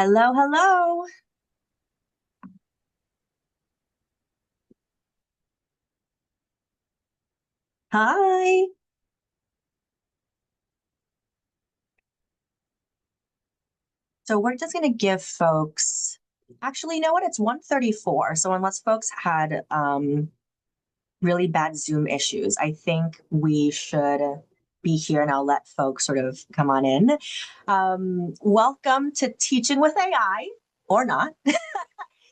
Hello, hello. Hi. So we're just going to give folks, actually, you know what? It's 1:34. So unless folks had really bad Zoom issues, I think we should be here and I'll let folks sort of come on in. Welcome to Teaching with AI or not.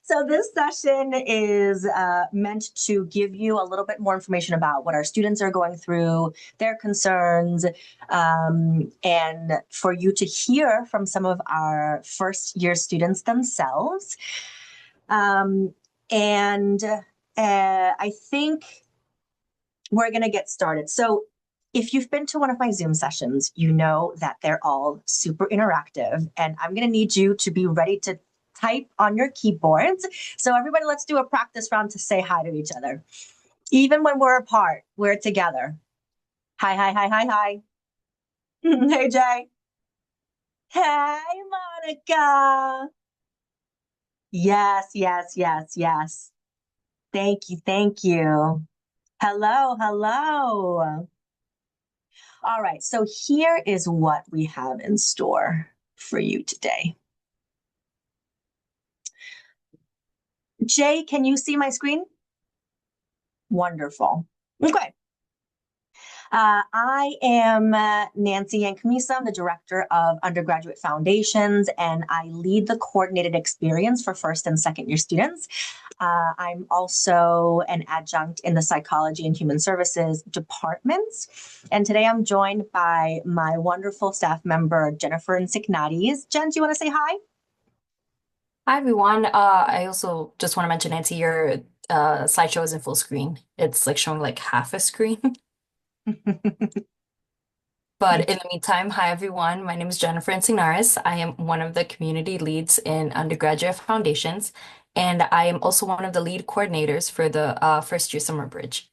So this session is meant to give you a little bit more information about what our students are going through, their concerns, and for you to hear from some of our first year students themselves. And I think we're going to get started. So if you've been to one of my Zoom sessions, you know that they're all super interactive, and I'm going to need you to be ready to type on your keyboards. So everybody, let's do a practice round to say hi to each other. Even when we're apart, we're together. Hi, hi, hi, hi, hi. Hey, Jay. Hey, Monica. Yes, yes, yes, yes. Thank you, thank you. Hello, hello. All right, so here is what we have in store for you today. Jay, can you see my screen? Wonderful. Okay. I am Nancy Yancamisa. I'm the Director of Undergraduate Foundations, and I lead the coordinated experience for first and second year students. I'm also an adjunct in the Psychology and Human Services departments. And today I'm joined by my wonderful staff member, Jennifer Insignares. Jen, do you want to say hi? Hi everyone. I also just want to mention, Nancy, your slideshow isn't full screen. It's like showing like half a screen. But in the meantime, hi everyone. My name is Jennifer Insignares. I am one of the community leads in undergraduate foundations, and I am also one of the lead coordinators for the first year summer bridge.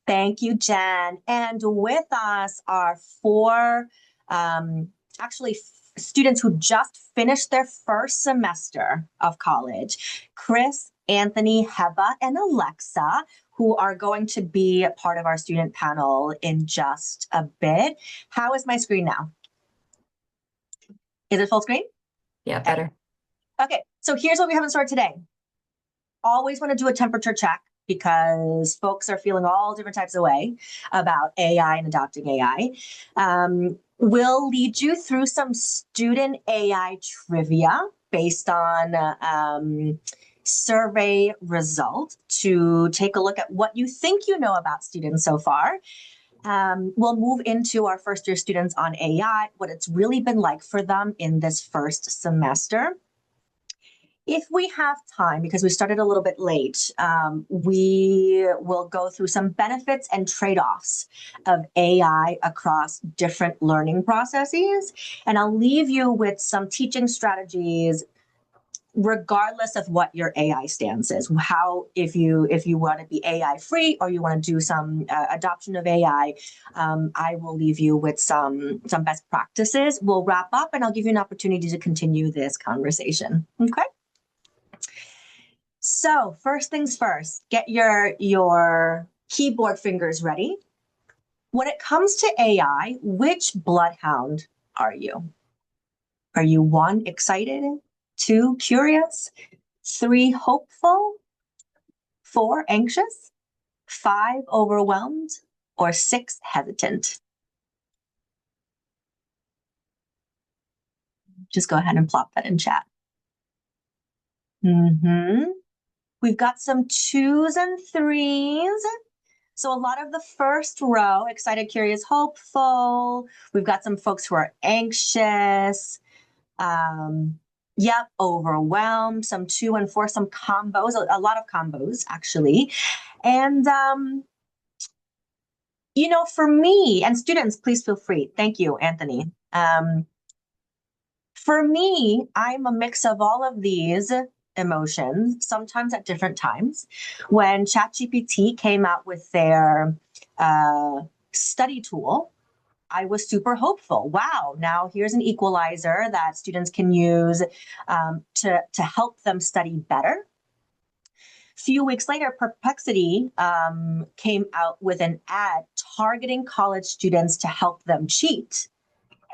Thank you, Jen. And with us are four, actually, students who just finished their first semester of college: Chris, Anthony, Heba, and Alexa, who are going to be part of our student panel in just a bit. How is my screen now? Is it full screen? Yeah, better. Okay, so here's what we have in store today. Always want to do a temperature check because folks are feeling all different types of way about AI and adopting AI. We'll lead you through some student AI trivia based on survey result to take a look at what you think you know about students so far. We'll move into our first year students on AI, what it's really been like for them in this first semester. If we have time, because we started a little bit late, we will go through some benefits and trade-offs of AI across different learning processes. And I'll leave you with some teaching strategies regardless of what your AI stance is. How, if you want to be AI free or you want to do some adoption of AI, I will leave you with some best practices. We'll wrap up and I'll give you an opportunity to continue this conversation. Okay. So first things first, get your keyboard fingers ready. When it comes to AI, which bloodhound are you? Are you one, excited, two, curious, three, hopeful, four, anxious, five, overwhelmed, or six, hesitant? Just go ahead and plop that in chat. We've got some twos and threes. So a lot of the first row, excited, curious, hopeful. We've got some folks who are anxious. Yep, overwhelmed. Some two and four, some combos, a lot of combos actually. And for me and students, please feel free. Thank you, Anthony. For me, I'm a mix of all of these emotions, sometimes at different times. When ChatGPT came out with their study tool, I was super hopeful. Wow, now here's an equalizer that students can use to help them study better. Few weeks later, Perplexity came out with an ad targeting college students to help them cheat.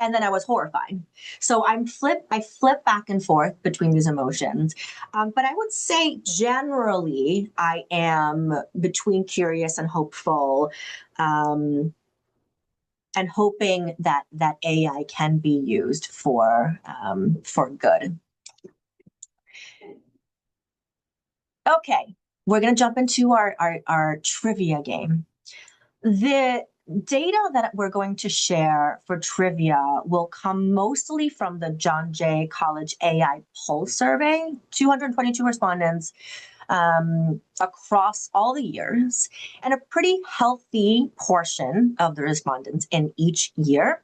And then I was horrified. So I flip back and forth between these emotions. But I would say generally I am between curious and hopeful, and hoping that AI can be used for good. Okay, we're going to jump into our trivia game. The data that we're going to share for trivia will come mostly from the John Jay College AI Pulse Survey, 222 respondents across all the years, and a pretty healthy portion of the respondents in each year.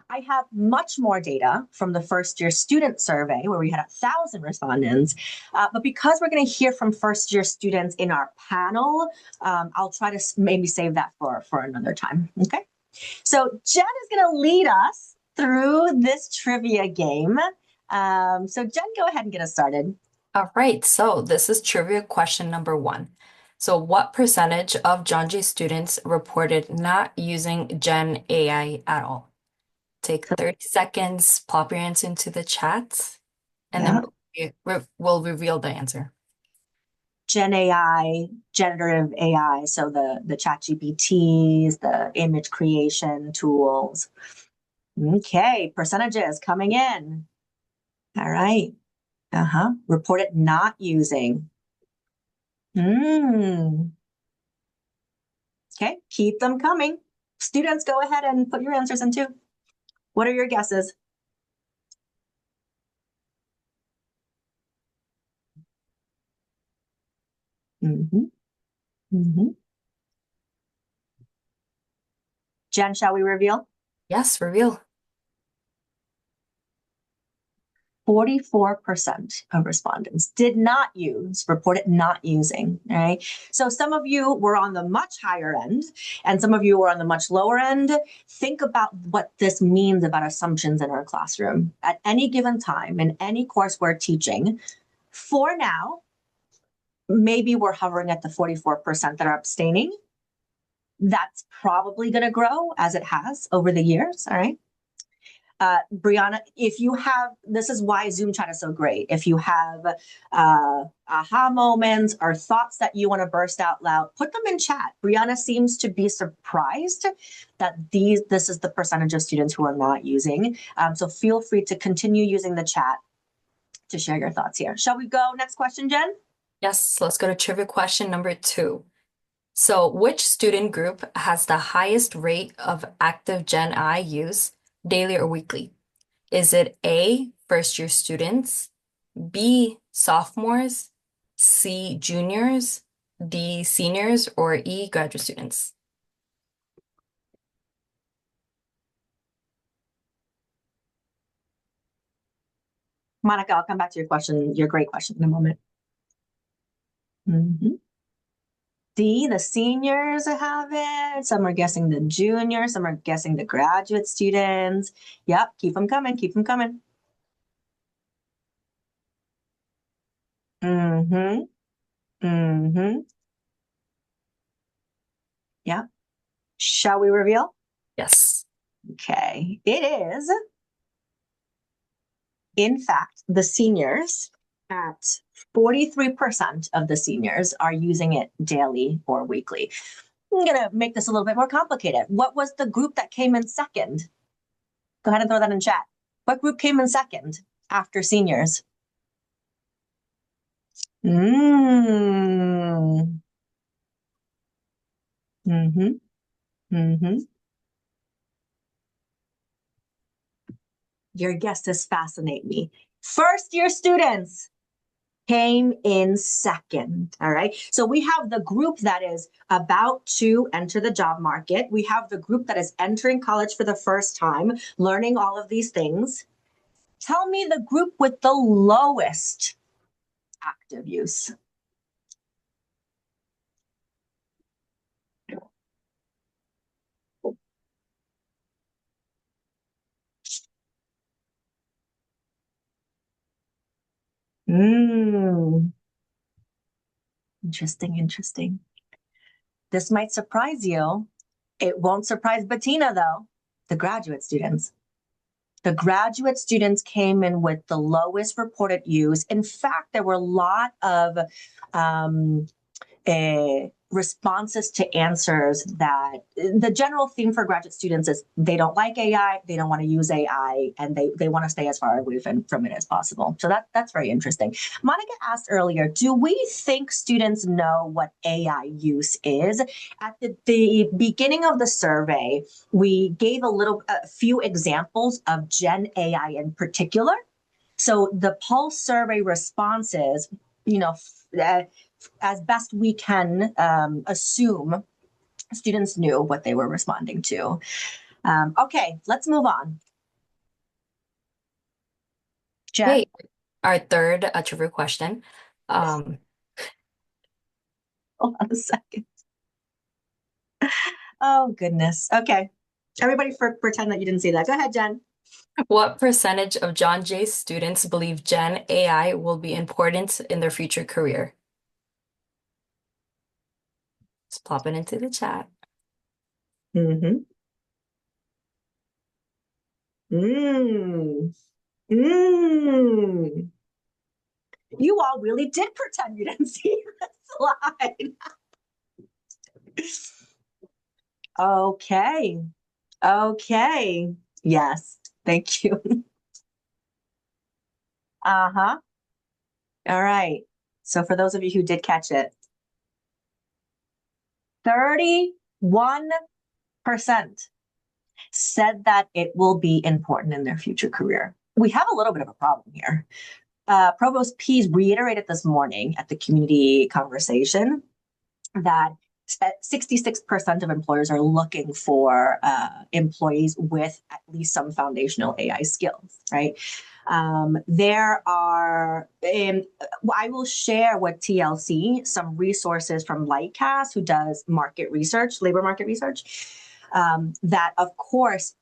I have much more data from the first year student survey where we had 1,000 respondents. But because we're going to hear from first year students in our panel, I'll try to maybe save that for another time. Okay. So Jen is going to lead us through this trivia game. So Jen, go ahead and get us started. All right, so this is trivia question number 1. So what percentage of John Jay students reported not using Gen AI at all? Take 30 seconds, pop your answer into the chat, and Yeah. then we'll reveal the answer. Gen AI, generative AI, so the chat GPTs, the image creation tools. Okay, percentages coming in. All right. Reported not using. Okay, keep them coming. Students, go ahead and put your answers in too. What are your guesses? Jen, shall we reveal? Yes, reveal. 44% of respondents did not use, reported not using, right? So some of you were on the much higher end and some of you were on the much lower end. Think about what this means about assumptions in our classroom. At any given time, in any course we're teaching, for now, maybe we're hovering at the 44% that are abstaining. That's probably going to grow as it has over the years, all right? Brianna, if you have, this is why Zoom chat is so great. If you have aha moments or thoughts that you want to burst out loud, put them in chat. Brianna seems to be surprised that this is the percentage of students who are not using. So feel free to continue using the chat to share your thoughts here. Shall we go next question, Jen? Yes, let's go to trivia question number 2. So which student group has the highest rate of active Gen AI use, daily or weekly? Is it A, first year students, B, sophomores, C, juniors, D, seniors, or E, graduate students? Monica, I'll come back to your question, your great question in a moment. D, the seniors have it. Some are guessing the juniors. Some are guessing the graduate students. Yep, keep them coming. Keep them coming. Yeah. Shall we reveal? Yes. Okay. It is, in fact, the seniors. At 43% of the seniors are using it daily or weekly. I'm going to make this a little bit more complicated. What was the group that came in second? Go ahead and throw that in chat. What group came in second after seniors? Mm. Mm-hmm. Mm-hmm. Your guesses fascinate me. First year students came in second. All right. So we have the group that is about to enter the job market. We have the group that is entering college for the first time, learning all of these things. Tell me the group with the lowest active use. Mm, interesting, interesting. This might surprise you. It won't surprise Bettina, though. The graduate students. The graduate students came in with the lowest reported use. In fact, there were a lot of um, responses to answers that the general theme for graduate students is they don't like AI, they don't want to use AI, and they want to stay as far away from it as possible. So that's very interesting. Monica asked earlier, do we think students know what AI use is? At the beginning of the survey, we gave a few examples of Gen AI in particular. So the Pulse survey responses, you know, uh, as best we can assume, students knew what they were responding to. Okay, let's move on. Jen? Okay, our third trivia question. Um, Hold on a second. Oh, goodness. Okay. Everybody pretend that you didn't see that. Go ahead, Jen. what percentage of John Jay's students believe Gen AI will be important in their future career? Just pop it into the chat. Mm-hmm. Mm. Mm. You all really did pretend you didn't see the slide. Okay. Okay. Yes. Thank you. Uh-huh. All right. So for those of you who did catch it, 31% said that it will be important in their future career. We have a little bit of a problem here. Provost Pease reiterated this morning at the community conversation that 66% of employers are looking for employees with at least some foundational AI skills, right? There are, I will share with TLC some resources from Lightcast, who does market research, labor market research, that of course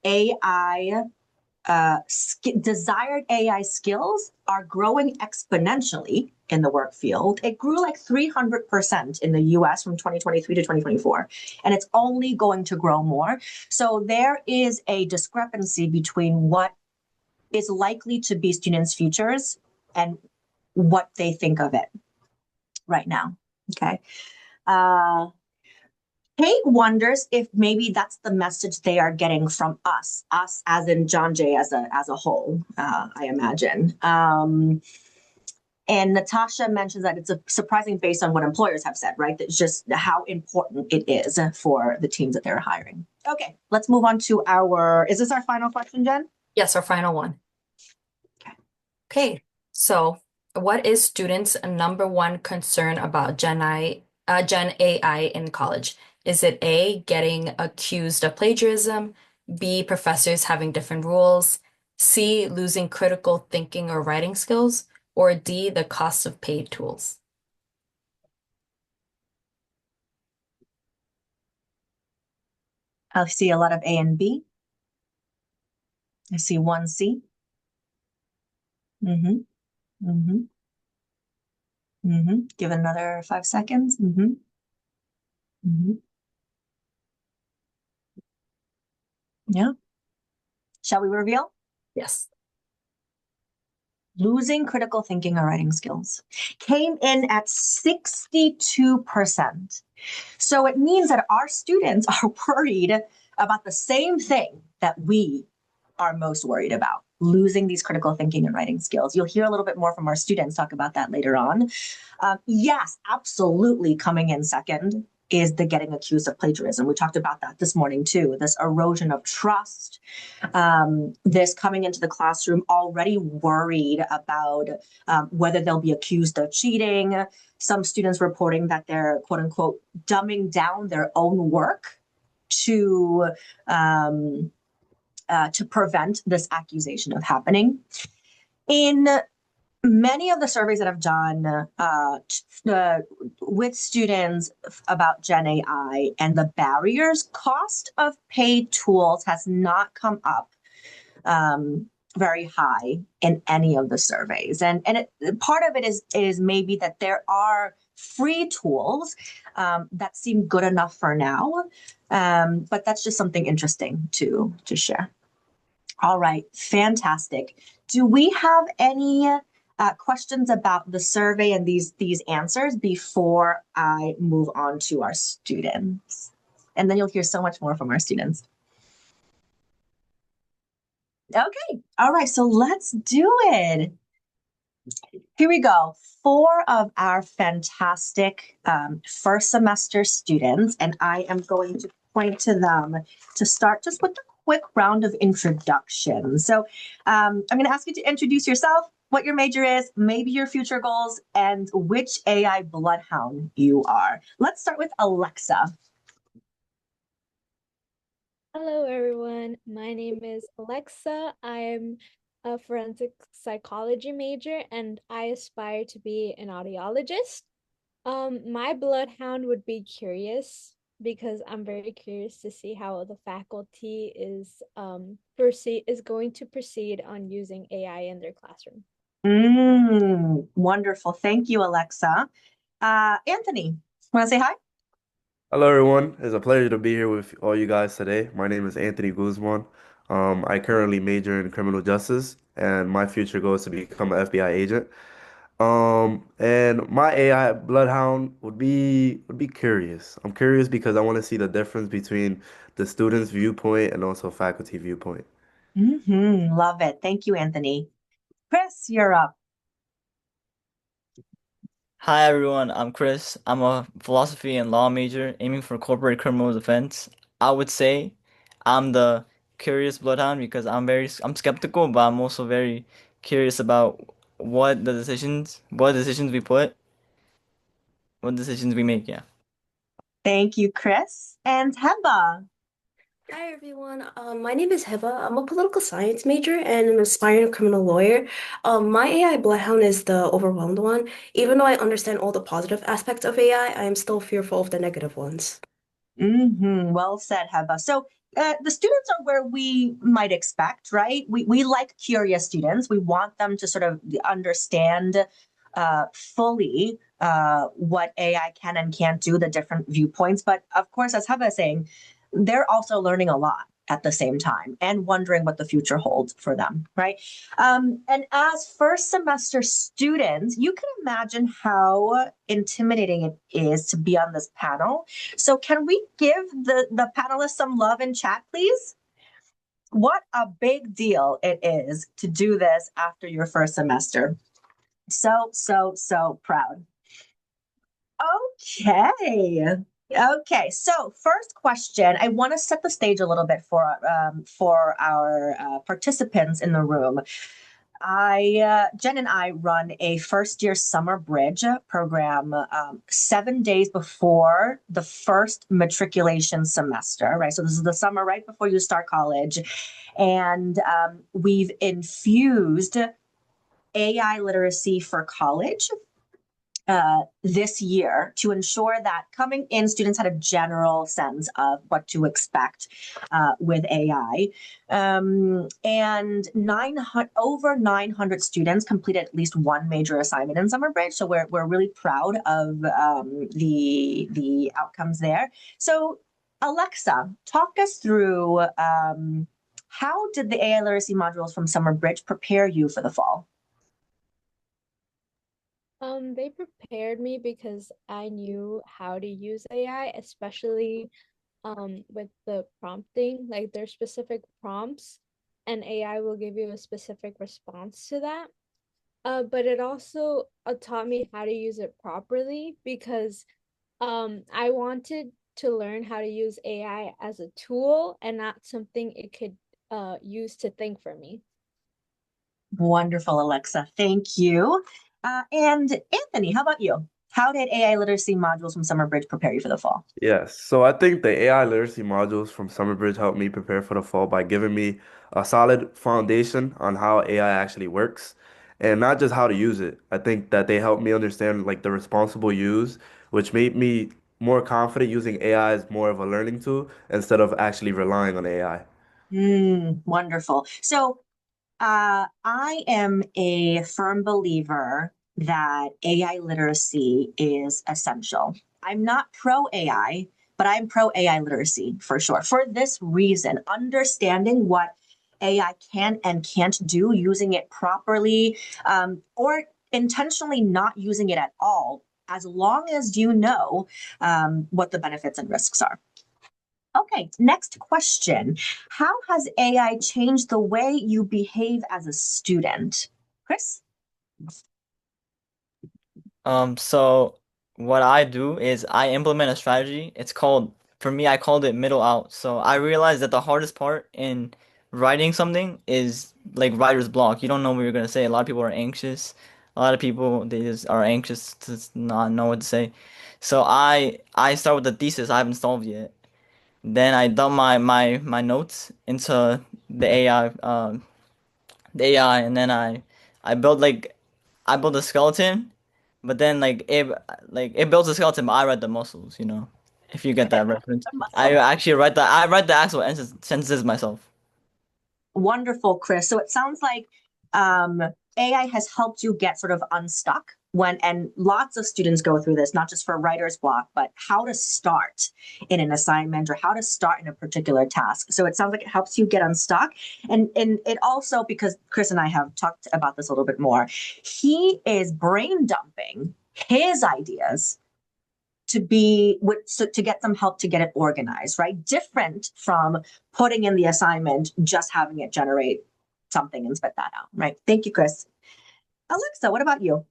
desired AI skills are growing exponentially in the work field. It grew like 300% in the US from 2023 to 2024, and it's only going to grow more. So there is a discrepancy between what is likely to be students' futures and what they think of it right now. Okay. Kate wonders if maybe that's the message they are getting from us as in John Jay as a whole, I imagine. And Natasha mentions that it's surprising based on what employers have said, right? That's just how important it is for the teams that they're hiring. Okay, let's move on to is this our final question, Jen? Yes, our final one. Okay. Okay, so what is students' number one concern about Gen AI in college? Is it A, getting accused of plagiarism, B, professors having different rules, C, losing critical thinking or writing skills, or D, the cost of paid tools? I see a lot of A and B. I see one C. Mm-hmm. Mm-hmm. Mm-hmm. Give it another 5 seconds. Mm-hmm. Mm-hmm. Yeah. Shall we reveal? Yes. Losing critical thinking or writing skills came in at 62%. So it means that our students are worried about the same thing that we are most worried about, losing these critical thinking and writing skills. You'll hear a little bit more from our students talk about that later on. Yes, absolutely coming in second is the getting accused of plagiarism. We talked about that this morning too, this erosion of trust, this coming into the classroom already worried about whether they'll be accused of cheating. Some students reporting that they're quote unquote dumbing down their own work to prevent this accusation of happening. In many of the surveys that I've done with students about Gen AI and the barriers, cost of paid tools has not come up very high in any of the surveys. Part of it is maybe that there are free tools that seem good enough for now, but that's just something interesting to share. All right, fantastic. Do we have any questions about the survey and these answers before I move on to our students? And then you'll hear so much more from our students. Okay, all right, so let's do it. Here we go. Four of our fantastic first semester students, and I am going to point to them to start just with a quick round of introductions. So I'm going to ask you to introduce yourself, what your major is, maybe your future goals, and which AI bloodhound you are. Let's start with Alexa. Hello, everyone. My name is Alexa. I'm a forensic psychology major and I aspire to be an audiologist. My bloodhound would be curious because I'm very curious to see how the faculty is going to proceed on using AI in their classroom. Wonderful. Thank you, Alexa. Anthony, want to say hi? Hello, everyone. It's a pleasure to be here with all you guys today. My name is Anthony Guzman. I currently major in criminal justice, and my future goal is to become an FBI agent. And my AI bloodhound would be curious. I'm curious because I want to see the difference between the student's viewpoint and also faculty viewpoint. Love it. Thank you, Anthony. Chris, you're up. Hi everyone, I'm Chris. I'm a philosophy and law major aiming for corporate criminal defense. I would say I'm the curious bloodhound because I'm skeptical, but I'm also very curious about what decisions we make, yeah. Thank you, Chris. And Heba. Hi everyone. My name is Heba. I'm a political science major and an aspiring criminal lawyer. My AI bloodhound is the overwhelmed one. Even though I understand all the positive aspects of AI, I am still fearful of the negative ones. Well said, Heba. So the students are where we might expect, right? We like curious students. We want them to sort of understand fully what AI can and can't do, the different viewpoints. But of course, as Heba is saying, they're also learning a lot at the same time and wondering what the future holds for them, right? And as first semester students, you can imagine how intimidating it is to be on this panel. So can we give the panelists some love in chat, please? What a big deal it is to do this after your first semester. So proud. Okay. Okay, so first question, I want to set the stage a little bit for our participants in the room. Jen and I run a first year summer bridge program 7 days before the first matriculation semester, right? So this is the summer right before you start college. And we've infused AI literacy for college this year to ensure that coming in, students had a general sense of what to expect with AI. And over 900 students completed at least one major assignment in summer bridge. So we're really proud of the outcomes there. So Alexa, talk us through how did the AI literacy modules from summer bridge prepare you for the fall? They prepared me because I knew how to use AI, especially with the prompting. Like there's specific prompts and AI will give you a specific response to that. But it also taught me how to use it properly because I wanted to learn how to use AI as a tool and not something it could use to think for me. Wonderful, Alexa. Thank you. And Anthony, how about you? How did AI literacy modules from Summer Bridge prepare you for the fall? Yes, so I think the AI literacy modules from Summerbridge helped me prepare for the fall by giving me a solid foundation on how AI actually works and not just how to use it. I think that they helped me understand like the responsible use, which made me more confident using AI as more of a learning tool instead of actually relying on AI. Wonderful. So I am a firm believer that AI literacy is essential. I'm not pro AI, but I'm pro AI literacy for sure. For this reason, understanding what AI can and can't do, using it properly, or intentionally not using it at all, as long as you know what the benefits and risks are. Okay, next question. How has AI changed the way you behave as a student? Chris? So what I do is I implement a strategy. It's called, for me, I called it middle out. So I realized that the hardest part in writing something is like writer's block. You don't know what you're gonna say. A lot of people are anxious. A lot of people they just are anxious to not know what to say. So I start with the thesis I haven't solved yet. Then I dump my notes into the AI the AI, and then I build like I build a skeleton, but then it builds a skeleton, but I write the muscles, you know. If you get that reference. I Muscle. actually write the actual sentences myself. Wonderful, Chris. So it sounds like AI has helped you get sort of unstuck when, and lots of students go through this, not just for writer's block, but how to start in an assignment or how to start in a particular task. So it sounds like it helps you get unstuck. And it also, because Chris and I have talked about this a little bit more, he is brain dumping his ideas to get some help to get it organized, right? Different from putting in the assignment, just having it generate something and spit that out, right? Thank you, Chris. Alexa, what about you?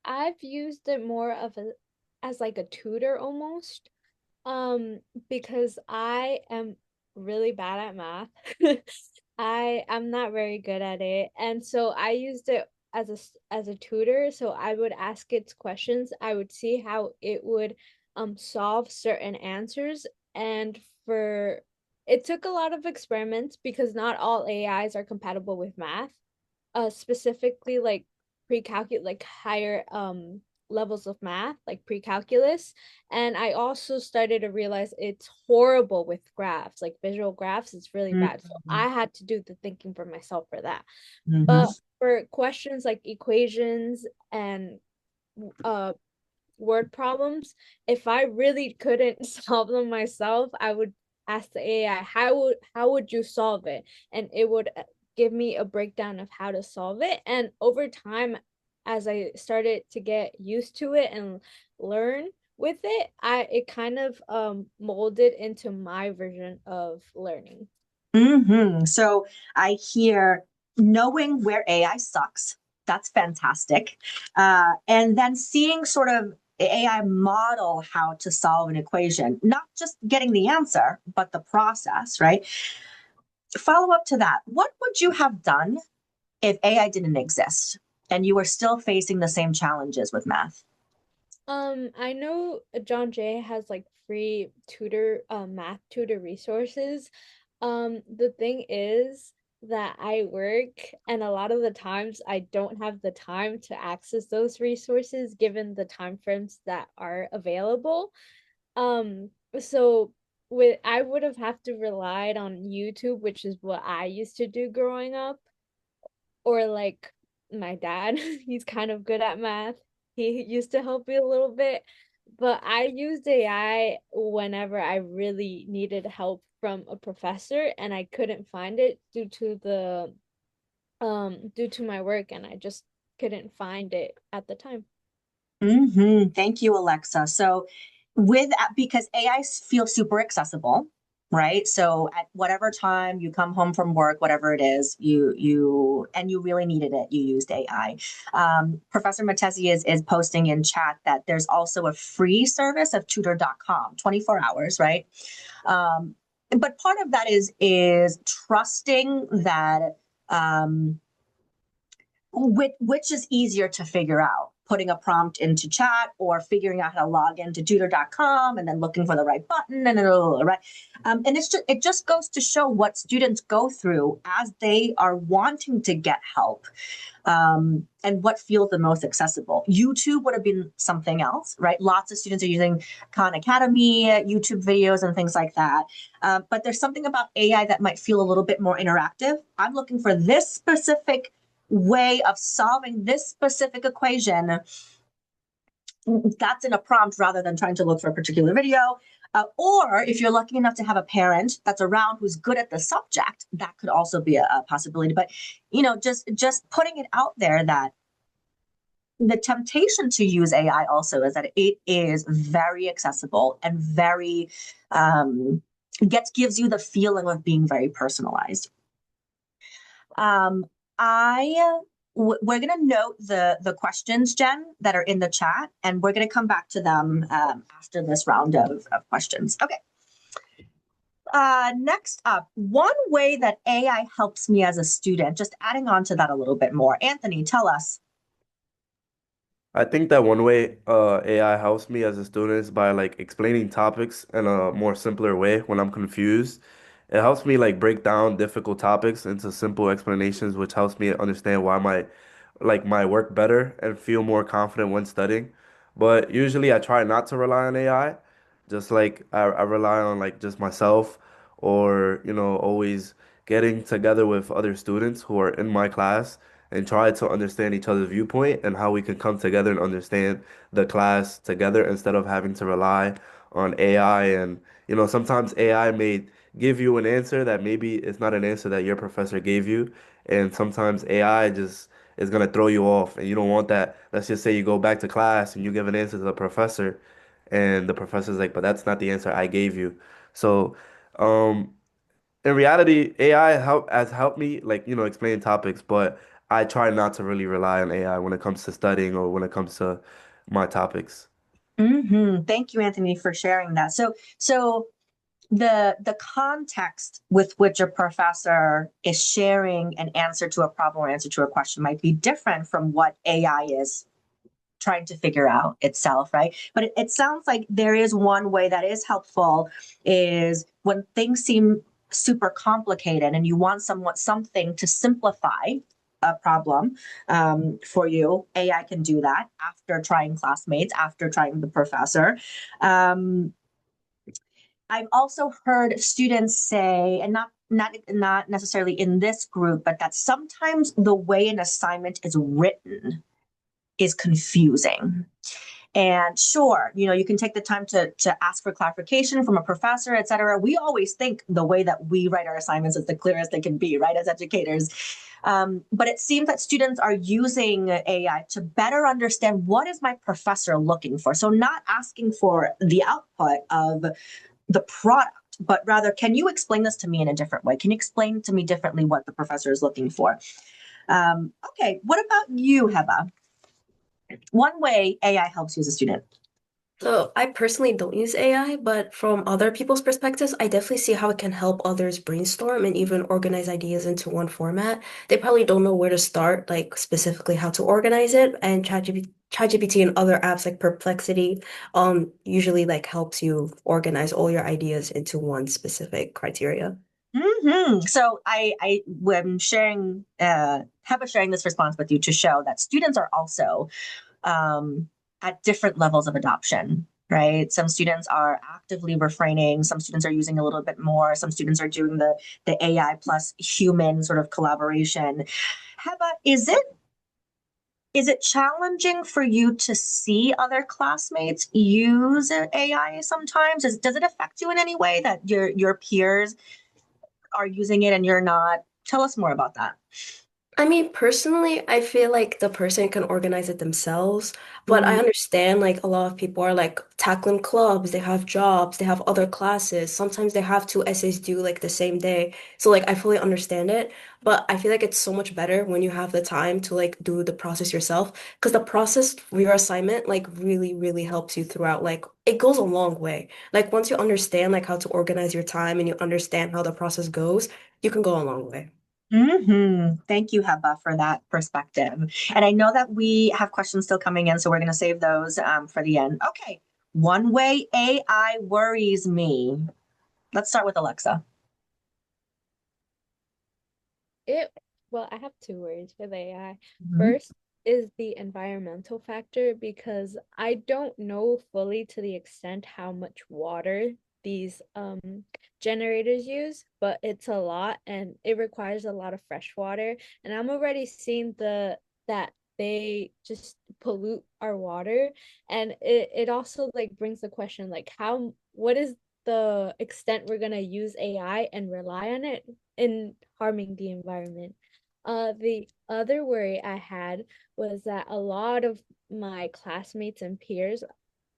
I've used it more of a as like a tutor almost. Um, because I am really bad at math. I'm not very good at it. And so I used it as as a tutor. So I would ask its questions. I would see how it would solve certain answers. And for it took a lot of experiments because not all AIs are compatible with math. Specifically like pre-calculate like higher levels of math like pre-calculus, and I also started to realize it's horrible with graphs like visual graphs. It's really bad, so Mm-hmm. I had to do the thinking for myself for that. Mm-hmm. But for questions like equations and uh word problems, if I really couldn't solve them myself, I would ask the AI, how would you solve it? And it would give me a breakdown of how to solve it. And over time, as I started to get used to it and learn with it, it kind of molded into my version of learning. Mm-hmm. So I hear knowing where AI sucks. That's fantastic. And then seeing sort of AI model how to solve an equation, not just getting the answer, but the process, right? Follow up to that. What would you have done if AI didn't exist and you were still facing the same challenges with math? I know John Jay has like free math tutor resources. The thing is that I work and a lot of the times I don't have the time to access those resources given the time frames that are available. So with I would have to relied on YouTube, which is what I used to do growing up, or like my dad. He's kind of good at math. He used to help me a little bit, but I used AI whenever I really needed help from a professor and I couldn't find it due to my work, and I just couldn't find it at the time. Mm-hmm. Thank you, Alexa. So, because AI feels super accessible, right? So at whatever time you come home from work, whatever it is, you really needed it, you used AI. Professor Matesi is posting in chat that there's also a free service of tutor.com, 24 hours, right? But part of that is trusting that which is easier to figure out, putting a prompt into chat or figuring out how to log into tutor.com and then looking for the right button and right. And it just goes to show what students go through as they are wanting to get help. and what feels the most accessible. YouTube would have been something else, right? Lots of students are using Khan Academy, YouTube videos, and things like that. But there's something about AI that might feel a little bit more interactive. I'm looking for this specific way of solving this specific equation. That's in a prompt rather than trying to look for a particular video. Or if you're lucky enough to have a parent that's around who's good at the subject, that could also be a possibility. But just putting it out there that the temptation to use AI also is that it is very accessible and very gives you the feeling of being very personalized. We're going to note the questions, Jen, that are in the chat, and we're going to come back to them after this round of questions. Okay. Next up, one way that AI helps me as a student, just adding on to that a little bit more. Anthony, tell us. I think that one way AI helps me as a student is by like explaining topics in a more simpler way when I'm confused. It helps me like break down difficult topics into simple explanations, which helps me understand why my work better and feel more confident when studying. But usually I try not to rely on AI. Just like I rely on like just myself or, always getting together with other students who are in my class and try to understand each other's viewpoint and how we can come together and understand the class together instead of having to rely on AI. And, sometimes AI may give you an answer that maybe it's not an answer that your professor gave you. And sometimes AI just is going to throw you off and you don't want that. Let's just say you go back to class and you give an answer to the professor and the professor's like, but that's not the answer I gave you. So, um, in reality, AI has helped me like, explain topics, but I try not to really rely on AI when it comes to studying or when it comes to my topics. Thank you, Anthony, for sharing that. So the context with which a professor is sharing an answer to a problem or answer to a question might be different from what AI is trying to figure out itself, right? But it sounds like there is one way that is helpful is when things seem super complicated and you want something to simplify a problem for you. AI can do that after trying classmates, after trying the professor. I've also heard students say, and not necessarily in this group, but that sometimes the way an assignment is written is confusing. And sure, you can take the time to ask for clarification from a professor, et cetera. We always think the way that we write our assignments is the clearest they can be, right, as educators. But it seems that students are using AI to better understand what is my professor looking for. So not asking for the output of the product, but rather, can you explain this to me in a different way? Can you explain to me differently what the professor is looking for? Okay, what about you, Heba? One way AI helps you as a student. So I personally don't use AI, but from other people's perspectives, I definitely see how it can help others brainstorm and even organize ideas into one format. They probably don't know where to start, like specifically how to organize it. And ChatGPT and other apps like Perplexity, usually like helps you organize all your ideas into one specific criteria. So when sharing, Heba sharing this response with you to show that students are also at different levels of adoption, right? Some students are actively refraining. Some students are using a little bit more. Some students are doing the AI plus human sort of collaboration. Heba, is it challenging for you to see other classmates use AI sometimes? Does it affect you in any way that your peers are using it and you're not? Tell us more about that. I mean, personally, I feel like the person can organize it themselves, but I understand like a lot of people are like tackling clubs, they have jobs, they have other classes. Sometimes they have two essays due like the same day. So like I fully understand it, but I feel like it's so much better when you have the time to like do the process yourself because the process for your assignment like really, really helps you throughout. Like it goes a long way. Like once you understand like how to organize your time and you understand how the process goes, you can go a long way. Thank you, Heba, for that perspective. And I know that we have questions still coming in, so we're going to save those for the end. Okay, one way AI worries me. Let's start with Alexa. It Well, I have two words with AI. Mhm. First is the environmental factor because I don't know fully to the extent how much water these generators use, but it's a lot and it requires a lot of fresh water. And I'm already seeing that they just pollute our water. And it also like brings the question like what is the extent we're gonna use AI and rely on it in harming the environment. The other worry I had was that a lot of my classmates and peers,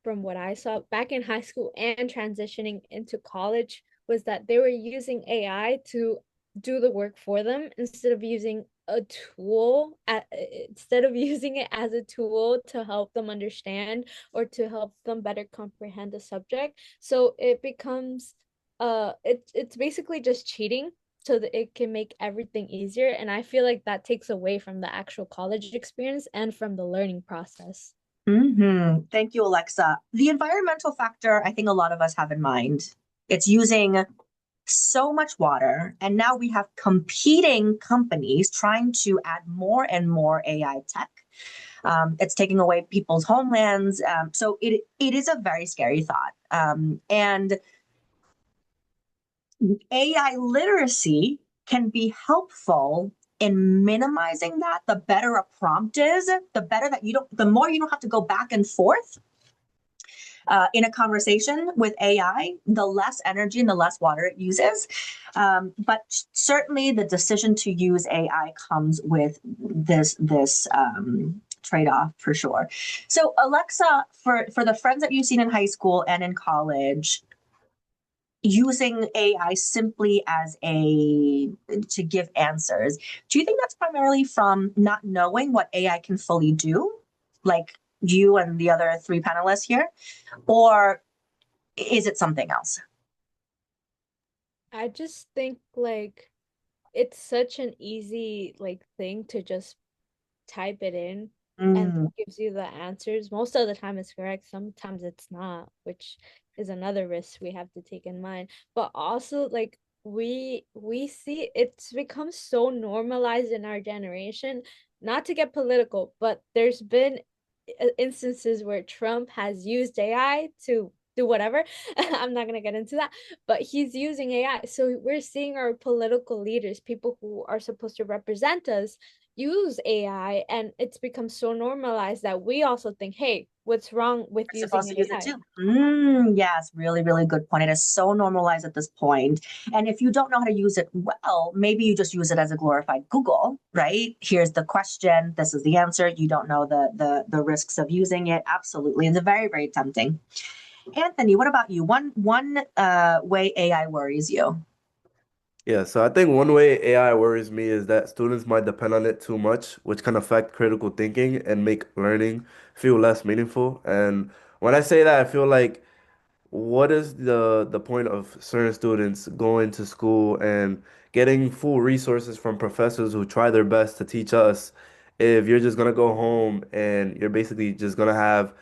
from what I saw back in high school and transitioning into college, was that they were using AI to do the work for them instead of using a tool instead of using it as a tool to help them understand or to help them better comprehend the subject. So it becomes it's basically just cheating so that it can make everything easier. And I feel like that takes away from the actual college experience and from the learning process. Thank you, Alexa. The environmental factor, I think a lot of us have in mind. It's using so much water, and now we have competing companies trying to add more and more AI tech. It's taking away people's homelands. So it is a very scary thought. And AI literacy can be helpful in minimizing that. The better a prompt is, the better that the more you don't have to go back and forth in a conversation with AI, the less energy and the less water it uses. But certainly, the decision to use AI comes with this trade-off for sure. So, Alexa, for the friends that you've seen in high school and in college, using AI simply as a to give answers, do you think that's primarily from not knowing what AI can fully do, like you and the other three panelists here? Or is it something else? I just think like it's such an easy like thing to just type it in and Mm, it gives you the answers. Most of the time it's correct, sometimes it's not, which is another risk we have to take in mind. But also like we see it's become so normalized in our generation, not to get political, but there's been instances where Trump has used AI to do whatever. I'm not going to get into that, but he's using AI. So we're seeing our political leaders, people who are supposed to represent us, use AI, and it's become so normalized that we also think, hey, what's wrong with we're supposed using to use it AI? too. Yes, really, really good point. It is so normalized at this point. And if you don't know how to use it well, maybe you just use it as a glorified Google, right? Here's the question, this is the answer. You don't know the risks of using it. Absolutely. It's very, very tempting. Anthony, what about you? One way AI worries you. Yeah, so I think one way AI worries me is that students might depend on it too much, which can affect critical thinking and make learning feel less meaningful. And when I say that, I feel like what is the point of certain students going to school and getting full resources from professors who try their best to teach us if you're just gonna go home and you're basically just gonna have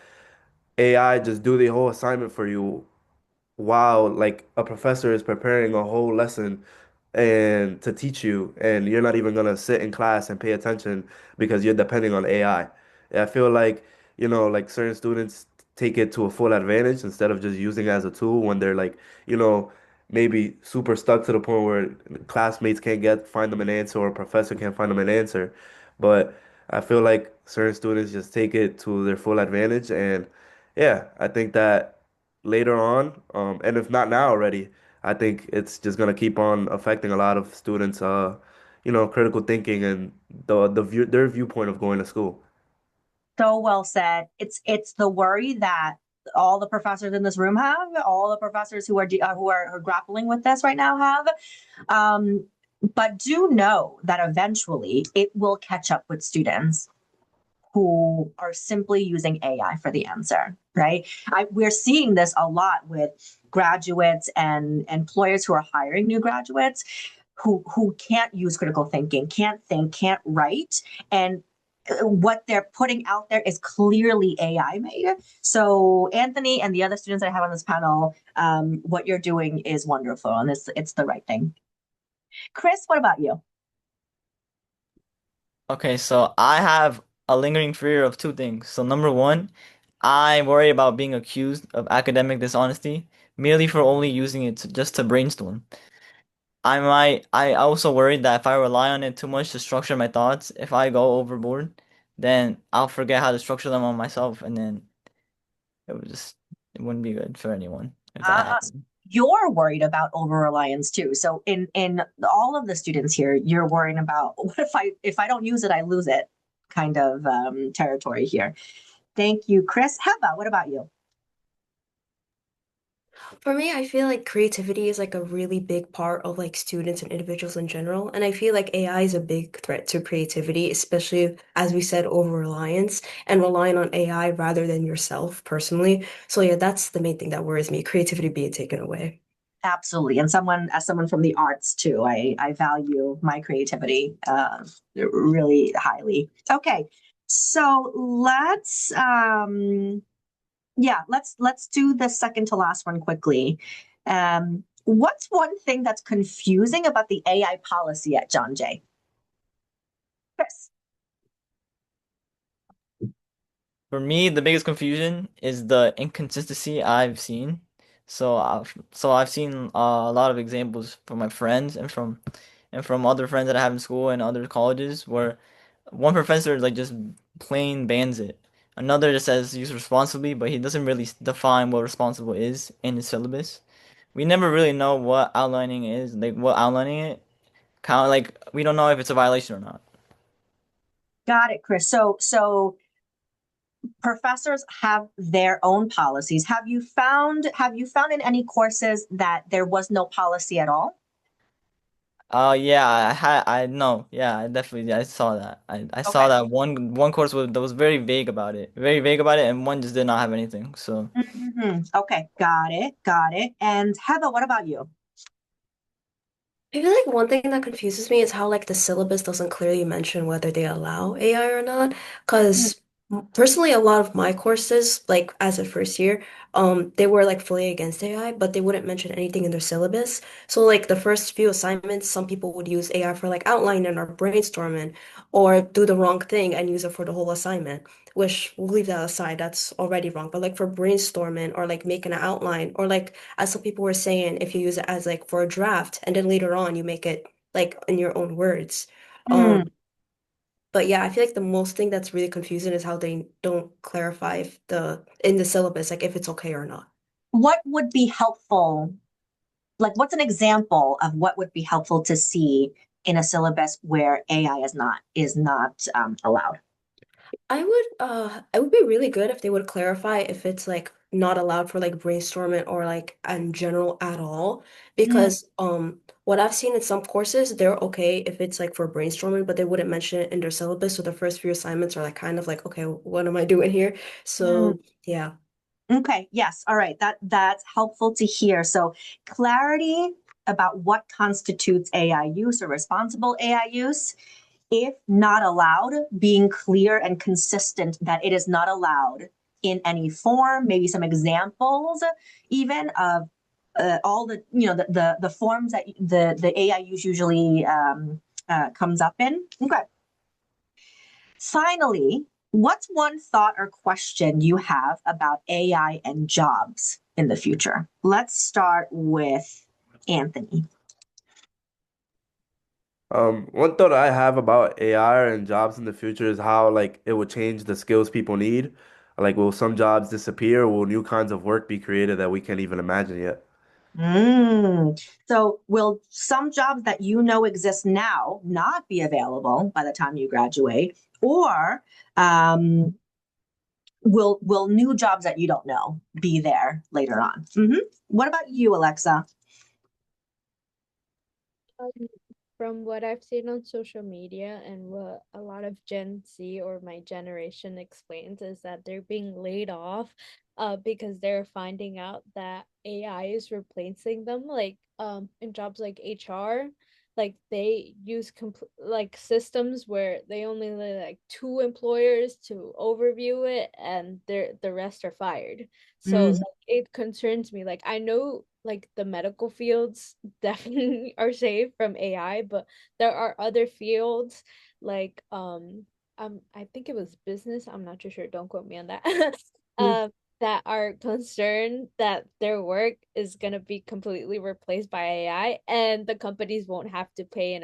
AI just do the whole assignment for you while like a professor is preparing a whole lesson and to teach you and you're not even gonna sit in class and pay attention because you're depending on AI. I feel like, like certain students take it to a full advantage instead of just using it as a tool when they're like, you know, maybe super stuck to the point where classmates can't find them an answer or a professor can't find them an answer. But I feel like certain students just take it to their full advantage and yeah, I think that later on, and if not now already, I think it's just gonna keep on affecting a lot of students, critical thinking and their viewpoint of going to school. So well said. It's the worry that all the professors in this room have, all the professors who are grappling with this right now have. Um, but do know that eventually it will catch up with students who are simply using AI for the answer, right? We're seeing this a lot with graduates and employers who are hiring new graduates who can't use critical thinking, can't think, can't write, and what they're putting out there is clearly AI made. So Anthony and the other students that I have on this panel, what you're doing is wonderful, and it's the right thing. Chris, what about you? Okay, so I have a lingering fear of two things. So number one, I worry about being accused of academic dishonesty merely for only using it just to brainstorm. I also worried that if I rely on it too much to structure my thoughts, if I go overboard, then I'll forget how to structure them on myself, and then it wouldn't be good for anyone if that Uh, happened. you're worried about over reliance too. So in all of the students here, you're worrying about what if I don't use it, I lose it kind of territory here. Thank you, Chris. Heba, what about you? For me, I feel like creativity is like a really big part of like students and individuals in general. And I feel like AI is a big threat to creativity, especially as we said, over reliance and relying on AI rather than yourself personally. So yeah, that's the main thing that worries me, creativity being taken away. Absolutely. And as someone from the arts too, I value my creativity really highly. Okay. So let's do the second to last one quickly. What's one thing that's confusing about the AI policy at John Jay? Chris. For me, the biggest confusion is the inconsistency I've seen. So I've seen a lot of examples from my friends and from other friends that I have in school and other colleges where one professor like just plain bans it. Another just says use responsibly, but he doesn't really define what responsible is in his syllabus. We never really know what outlining is, like what outlining it count like we don't know if it's a violation or not. Got it, Chris. So professors have their own policies. Have you found in any courses that there was no policy at all? Yeah, I know. Yeah, I definitely I saw that. I saw Okay. that one course that was very vague about it. Very vague about it, and one just did not have anything. So Okay, got it, got it. And Heather, what about you? I feel like one thing that confuses me is how like the syllabus doesn't clearly mention whether they allow AI or not. Because personally, a lot of my courses, like as a first year, they were like fully against AI, but they wouldn't mention anything in their syllabus. So like the first few assignments, some people would use AI for like outlining or brainstorming, or do the wrong thing and use it for the whole assignment. Which we'll leave that aside, that's already wrong. But like for brainstorming or like making an outline or like as some people were saying, if you use it as like for a draft and then later on you make it like in your own words. Um, Hmm. but yeah, I feel like the most thing that's really confusing is how they don't clarify if the in the syllabus, like if it's okay or not. What would be helpful? Like, what's an example of what would be helpful to see in a syllabus where AI is not allowed? It would be really good if they would clarify if it's like not allowed for like brainstorming or like in general at all. Mm, Because what I've seen in some courses, they're okay if it's like for brainstorming, but they wouldn't mention it in their syllabus. So the first few assignments are like kind of like, okay, what am I doing here? mm. So yeah. Okay, yes, all right. That's helpful to hear. So clarity about what constitutes AI use or responsible AI use, if not allowed, being clear and consistent that it is not allowed in any form, maybe some examples even of all the forms that the AI use usually comes up in. Okay. Finally, what's one thought or question you have about AI and jobs in the future? Let's start with Anthony. One thought I have about AI and jobs in the future is how like it will change the skills people need. Like, will some jobs disappear? Will new kinds of work be created that we can't even imagine yet? So, will some jobs that you know exist now not be available by the time you graduate, or um, will new jobs that you don't know be there later on? What about you, Alexa? Um, from what I've seen on social media and what a lot of Gen Z or my generation explains is that they're being laid off because they're finding out that AI is replacing them in jobs like HR, like they use like systems where they only need like two employers to overview it and the rest are fired. So Mm, like it concerns me. Like I know like the medical fields definitely are safe from AI, but there are other fields like I think it was business, I'm not too sure, don't quote me on that. Mm. That are concerned that their work is gonna be completely replaced by AI and the companies won't have to pay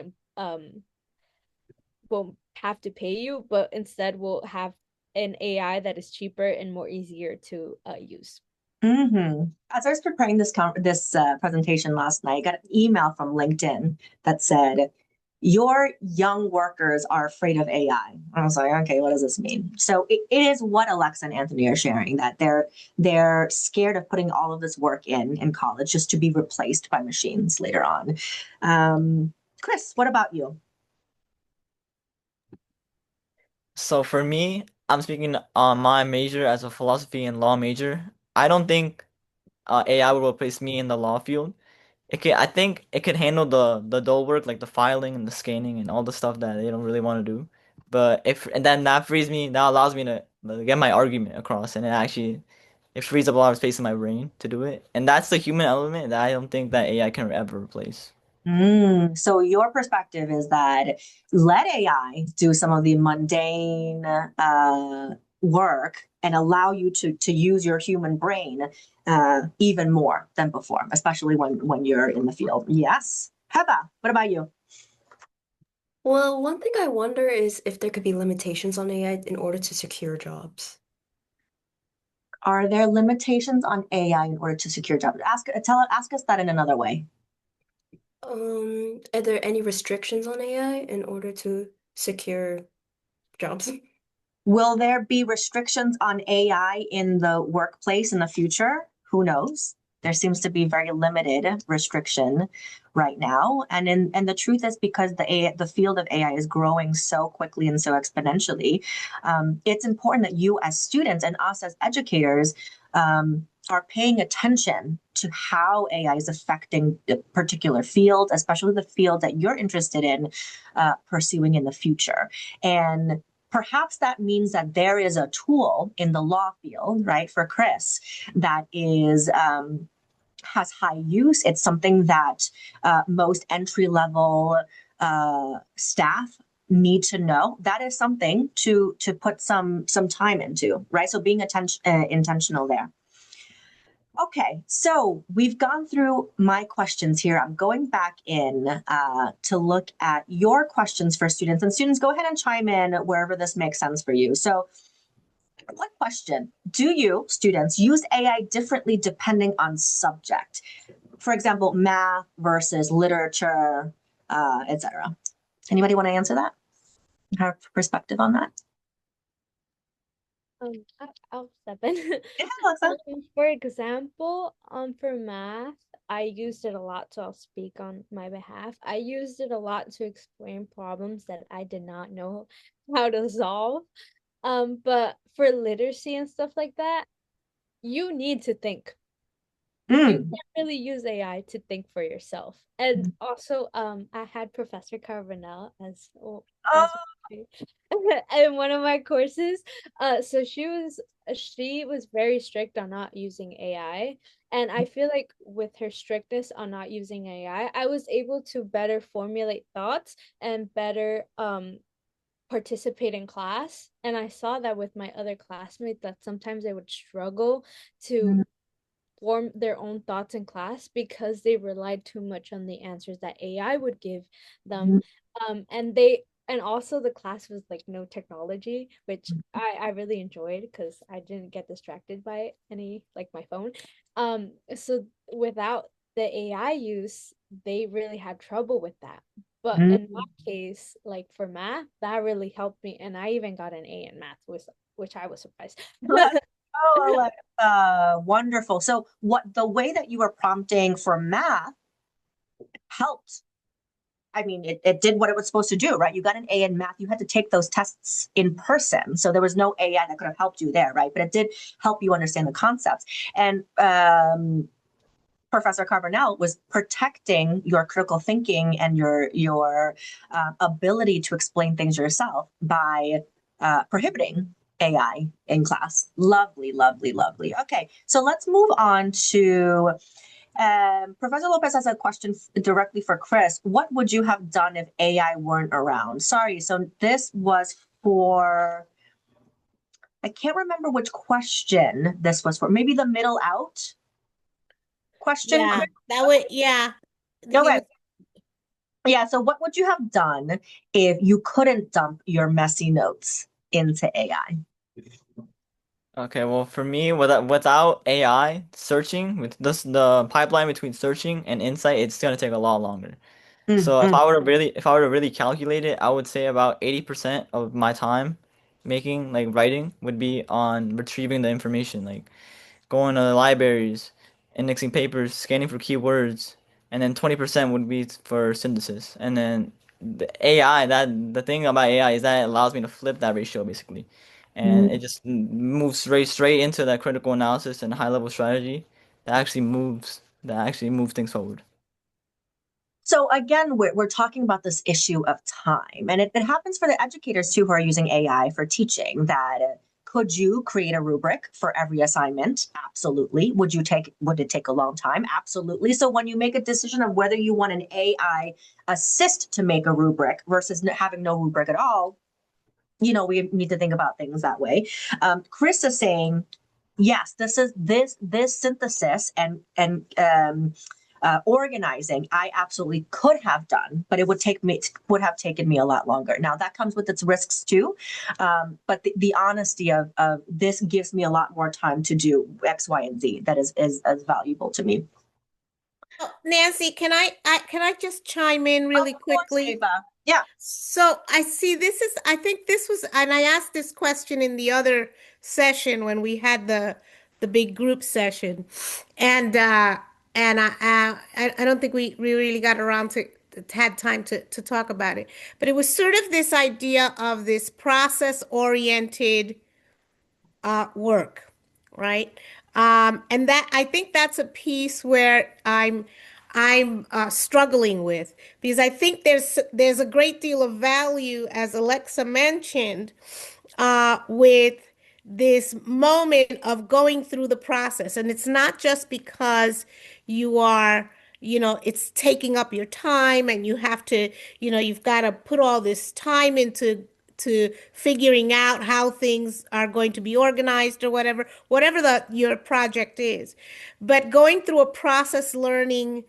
you, but instead will have an AI that is cheaper and more easier to use. As I was preparing this presentation last night, I got an email from LinkedIn that said, "Your young workers are afraid of AI." I was like, "Okay, what does this mean?" So it is what Alexa and Anthony are sharing, that they're scared of putting all of this work in college just to be replaced by machines later on. Chris, what about you? So for me, I'm speaking on my major as a philosophy and law major. I don't think AI will replace me in the law field. I think it could handle the dull work like the filing and the scanning and all the stuff that they don't really want to do. But if and then that frees me, that allows me to get my argument across, and it frees up a lot of space in my brain to do it. And that's the human element that I don't think that AI can ever replace. So your perspective is that let AI do some of the mundane work and allow you to use your human brain even more than before, especially when you're in the field. Yes. Heba, what about you? Well, one thing I wonder is if there could be limitations on AI in order to secure jobs. Are there limitations on AI in order to secure jobs? Ask us that in another way. Are there any restrictions on AI in order to secure jobs? Will there be restrictions on AI in the workplace in the future? Who knows? There seems to be very limited restriction right now, and the truth is because the field of AI is growing so quickly and so exponentially. It's important that you as students and us as educators are paying attention to how AI is affecting the particular field, especially the field that you're interested in pursuing in the future. And perhaps that means that there is a tool in the law field, right, for Chris, that is has high use. It's something that most entry level staff need to know. That is something to put some time into, right? So being intentional there. Okay, so we've gone through my questions here. I'm going back in to look at your questions for students. And students, go ahead and chime in wherever this makes sense for you. So one question, do you, students, use AI differently depending on subject? For example, math versus literature, etc. Anybody want to answer that? Have perspective on that? I'll step in. Yeah, Alexa. For example, for math, I used it a lot, so I'll speak on my behalf. I used it a lot to explain problems that I did not know how to solve. But for literacy and stuff like that, you need to think. You Mm. can't really use AI to think for yourself. And also, I had Professor Carbonell Oh, as in one of my courses. So she was very strict on not using AI. And I feel like with her strictness on not using AI, I was able to better formulate thoughts and better participate in class. And I saw that with my other classmates that sometimes they would struggle to mm, form their own thoughts in class because they relied too much on the answers that AI would give them. mm, And also the class was like no technology, which I really enjoyed because I didn't get distracted by any like my phone. So without the AI use, they really had trouble with that. But mm. in my case, like for math, that really helped me, and I even got an A in math, which I was surprised. Oh, Alexa, wonderful. So the way that you were prompting for math helped. I mean, it did what it was supposed to do, right? You got an A in math. You had to take those tests in person. So there was no AI that could have helped you there, right? But it did help you understand the concepts. And Professor Carbonell was protecting your critical thinking and your ability to explain things yourself by prohibiting AI in class. Lovely, lovely, lovely. Okay, so let's move on to Professor Lopez has a question directly for Chris. What would you have done if AI weren't around? Sorry, so this was for, I can't remember which question this was for. Maybe the middle out question? Yeah, that would, yeah. Give Okay. me- Yeah, so what would you have done if you couldn't dump your messy notes into AI? Okay, well, for me, without AI searching, with this the pipeline between searching and insight, it's gonna take a lot longer. Mm, So mm. if I were to really calculate it, I would say about 80% of my time making, like writing, would be on retrieving the information, like going to the libraries, indexing papers, scanning for keywords, and then 20% would be for synthesis. And then the AI, that the thing about AI is that it allows me to flip that ratio basically. And it just moves straight into that critical analysis and high level strategy that actually moves things forward. So again, we're talking about this issue of time, and it happens for the educators too who are using AI for teaching. That could you create a rubric for every assignment? Absolutely. Would it take a long time? Absolutely. So when you make a decision of whether you want an AI assist to make a rubric versus having no rubric at all, we need to think about things that way. Chris is saying, yes, this synthesis and organizing I absolutely could have done, but it would have taken me a lot longer. Now that comes with its risks too, but the honesty of this gives me a lot more time to do X, Y, and Z. That is as valuable to me. Oh, Nancy, can I just chime in really Of course, quickly? Ava. Yeah. So I see I think this was, and I asked this question in the other session when we had the big group session, and I don't think we really got around to had time to talk about it, but it was sort of this idea of this process oriented work, right? And that I think that's a piece where I'm struggling with, because I think there's a great deal of value, as Alexa mentioned, with this moment of going through the process. And it's not just because you are, it's taking up your time and you have to, you've got to put all this time into figuring out how things are going to be organized or whatever your project is. But going through a process learning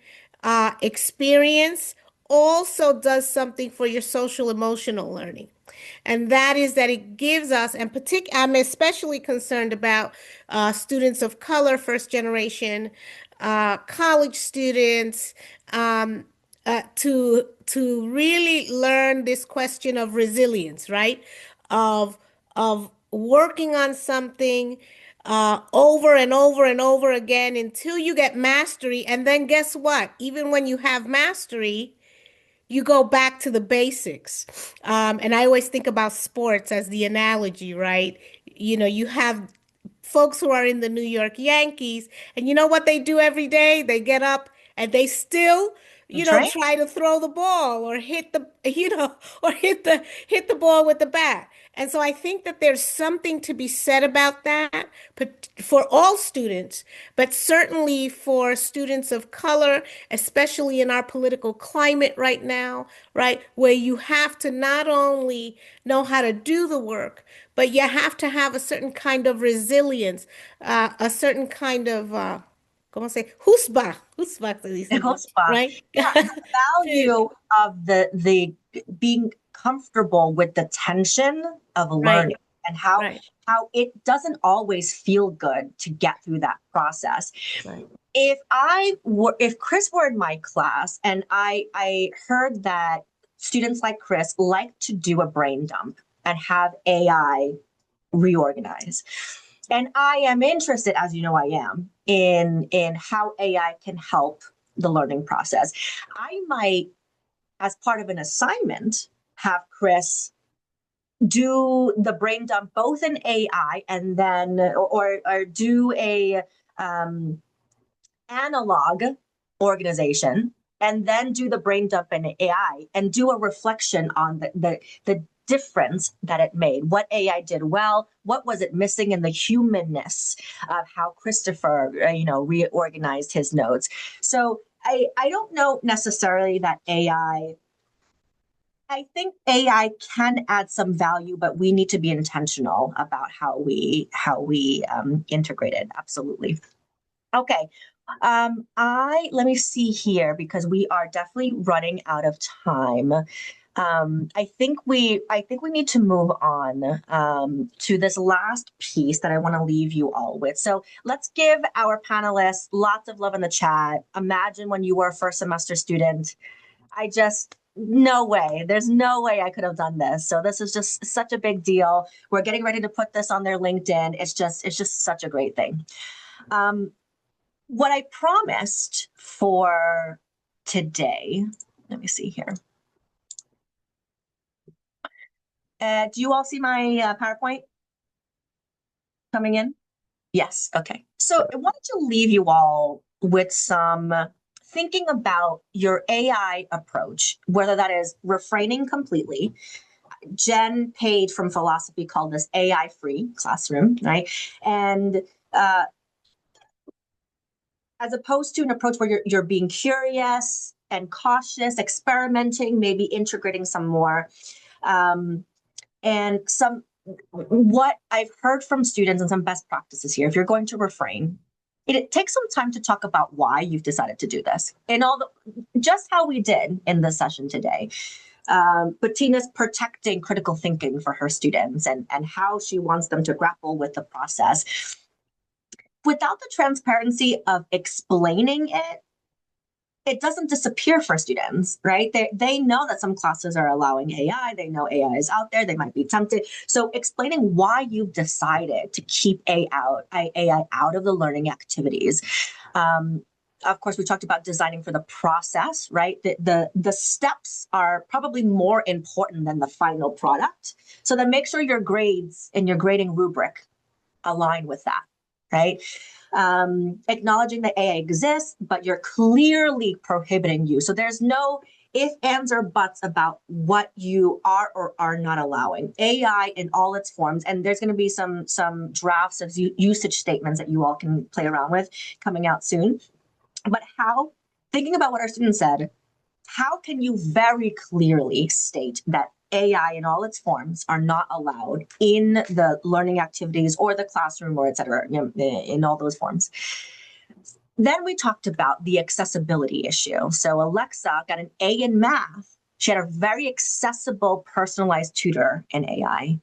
experience also does something for your social emotional learning. And that is that it gives us, and I'm especially concerned about students of color, first generation, college students, to really learn this question of resilience, right? Of working on something over and over and over again until you get mastery. And then guess what? Even when you have mastery, you go back to the basics. And I always think about sports as the analogy, right? You have folks who are in the New York Yankees, and you know what they do every day? They get up and they still, Train. try to throw the ball or hit the, or hit the ball with the bat. And so I think that there's something to be said about that, but for all students, but certainly for students of color, especially in our political climate right now, right? Where you have to not only know how to do the work, but you have to have a certain kind of resilience, a certain kind of, ¿cómo se? Husbah, se dice, Chutzpah. right? Yeah, the value of the being comfortable with the tension of Right, learning and how right, it doesn't always feel good to get through that process. right. If Chris were in my class and I heard that students like Chris like to do a brain dump and have AI reorganize. And I am interested, as you know, I am in how AI can help the learning process. I might, as part of an assignment, have Chris do the brain dump both in AI and then or do a analog organization and then do the brain dump in AI and do a reflection on difference that it made, what AI did well, what was it missing in the humanness of how Christopher, reorganized his notes. So I don't know necessarily that I think AI can add some value, but we need to be intentional about how we integrate it. Absolutely. Okay. Let me see here because we are definitely running out of time. I think we need to move on to this last piece that I want to leave you all with. So let's give our panelists lots of love in the chat. Imagine when you were a first semester student. No way. There's no way I could have done this. So this is just such a big deal. We're getting ready to put this on their LinkedIn. It's just such a great thing. What I promised for today, let me see here. Do you all see my PowerPoint coming in? Yes. Okay. So I wanted to leave you all with some thinking about your AI approach, whether that is refraining completely. Jen Page from Philosophy called this AI-free classroom, right? And as opposed to an approach where you're being curious and cautious, experimenting, maybe integrating some more. And what I've heard from students and some best practices here, if you're going to refrain, it takes some time to talk about why you've decided to do this and just how we did in this session today. Bettina's protecting critical thinking for her students and how she wants them to grapple with the process. Without the transparency of explaining it, it doesn't disappear for students, right? They know that some classes are allowing AI. They know AI is out there. They might be tempted. So explaining why you've decided to keep AI out of the learning activities. Of course, we talked about designing for the process, right? The steps are probably more important than the final product. So then make sure your grades and your grading rubric align with that, right? Acknowledging that AI exists, but you're clearly prohibiting use. So there's no if, ands, or buts about what you are or are not allowing. AI in all its forms, and there's going to be some drafts of usage statements that you all can play around with coming out soon. But thinking about what our students said, how can you very clearly state that AI in all its forms are not allowed in the learning activities or the classroom or et cetera, in all those forms? Then we talked about the accessibility issue. So Alexa got an A in math. She had a very accessible, personalized tutor in AI.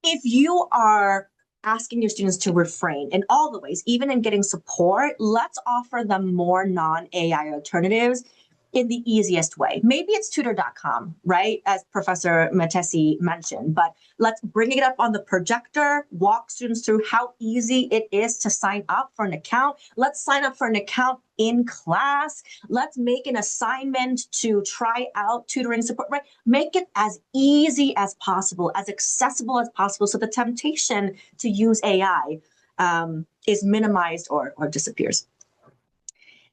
If you are asking your students to refrain in all the ways, even in getting support, let's offer them more non-AI alternatives in the easiest way. Maybe it's tutor.com, right? As Professor Matesi mentioned, but let's bring it up on the projector, walk students through how easy it is to sign up for an account. Let's sign up for an account in class. Let's make an assignment to try out tutoring support, right? Make it as easy as possible, as accessible as possible, so the temptation to use AI is minimized or disappears.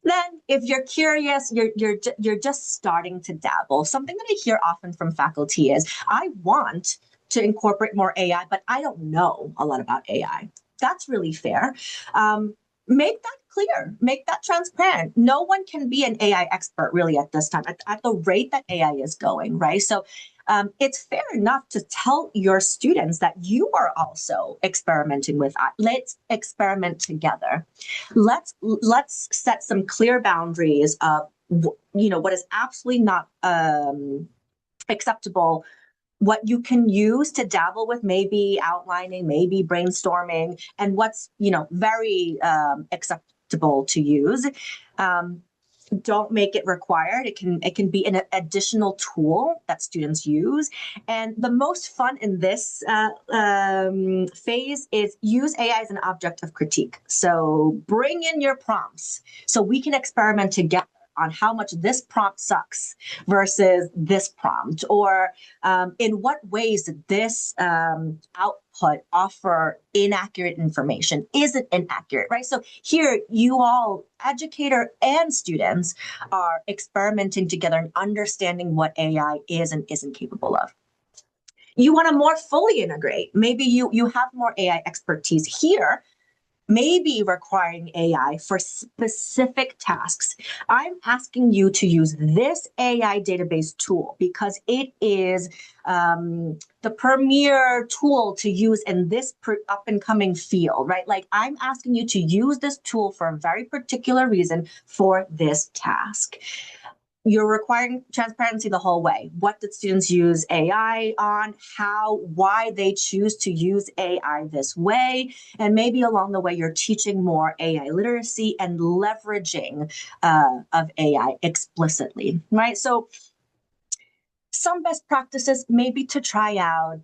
Then, if you're curious, you're just starting to dabble. Something that I hear often from faculty is, I want to incorporate more AI, but I don't know a lot about AI. That's really fair. Make that clear, make that transparent. No one can be an AI expert really at this time, at the rate that AI is going, right? So it's fair enough to tell your students that you are also experimenting with it. Let's experiment together. Let's set some clear boundaries of what is absolutely not acceptable, what you can use to dabble with, maybe outlining, maybe brainstorming, and what's very acceptable to use. Don't make it required. It can be an additional tool that students use. And the most fun in this phase is use AI as an object of critique. So bring in your prompts so we can experiment together on how much this prompt sucks versus this prompt, or in what ways did this output output offer inaccurate information? Is it inaccurate, right? So here, you all, educator and students, are experimenting together and understanding what AI is and isn't capable of. You want to more fully integrate. Maybe you have more AI expertise here, maybe requiring AI for specific tasks. I'm asking you to use this AI database tool because it is the premier tool to use in this up and coming field, right? Like, I'm asking you to use this tool for a very particular reason for this task. You're requiring transparency the whole way. What did students use AI on? How, why they choose to use AI this way? And maybe along the way, you're teaching more AI literacy and leveraging of AI explicitly, right? So some best practices maybe to try out.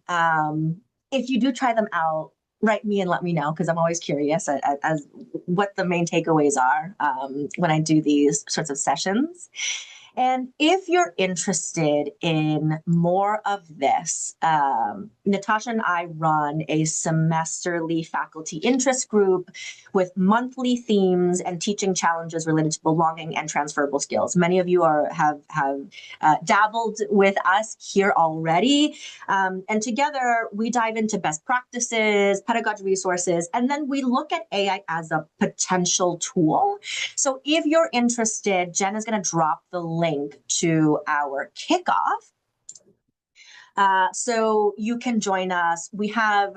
If you do try them out, write me and let me know, because I'm always curious as what the main takeaways are when I do these sorts of sessions. And if you're interested in more of this, Natasha and I run a semesterly faculty interest group with monthly themes and teaching challenges related to belonging and transferable skills. Many of you have dabbled with us here already. And together we dive into best practices, pedagogy resources, and then we look at AI as a potential tool. So if you're interested, Jen is going to drop the link to our kickoff. So you can join us. We have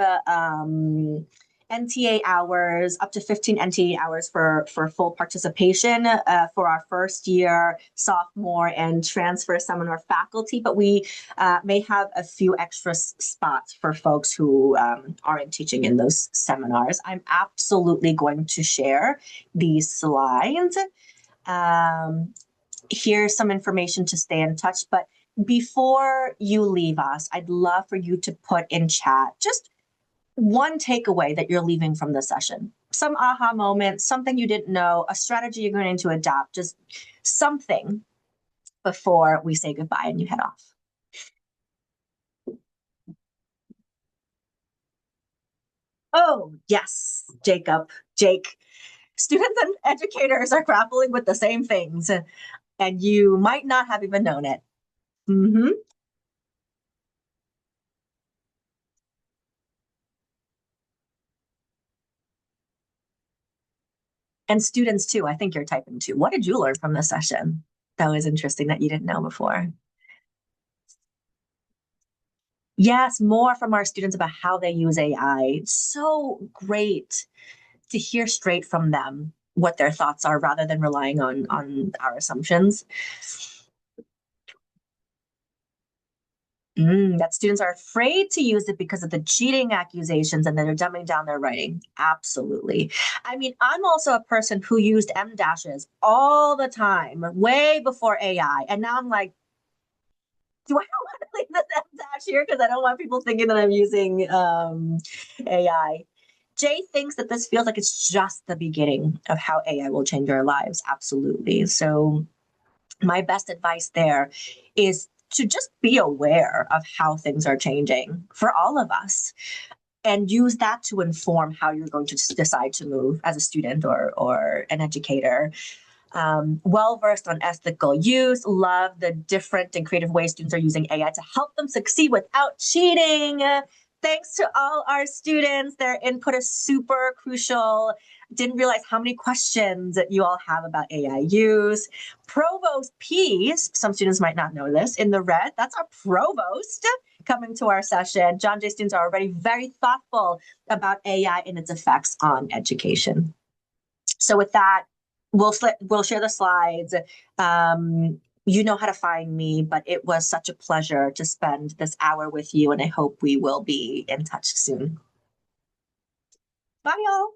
NTA hours, up to 15 NTA hours for full participation for our first year, sophomore, and transfer seminar faculty. But we may have a few extra spots for folks who aren't teaching in those seminars. I'm absolutely going to share these slides. Here's some information to stay in touch. But before you leave us, I'd love for you to put in chat just one takeaway that you're leaving from the session. Some aha moment, something you didn't know, a strategy you're going to adopt, just something before we say goodbye and you head off. Oh, yes, Jake. Students and educators are grappling with the same things, and you might not have even known it. Mm-hmm. And students too, I think you're typing too. What did you learn from this session that was interesting that you didn't know before? Yes, more from our students about how they use AI. So great to hear straight from them what their thoughts are rather than relying on our assumptions. That students are afraid to use it because of the cheating accusations and that they're dumbing down their writing. Absolutely. I mean, I'm also a person who used M dashes all the time, way before AI. And now I'm like, do I want to leave this M dash here? Because I don't want people thinking that I'm using AI. Jay thinks that this feels like it's just the beginning of how AI will change our lives. Absolutely. So my best advice there is to just be aware of how things are changing for all of us and use that to inform how you're going to decide to move as a student or an educator. Well-versed on ethical use, love the different and creative ways students are using AI to help them succeed without cheating. Thanks to all our students. Their input is super crucial. Didn't realize how many questions that you all have about AI use. Provost Pease, some students might not know this, in the red, that's our provost coming to our session. John Jay students are already very thoughtful about AI and its effects on education. So with that, we'll share the slides. You know how to find me, but it was such a pleasure to spend this hour with you, and I hope we will be in touch soon. Bye, y'all.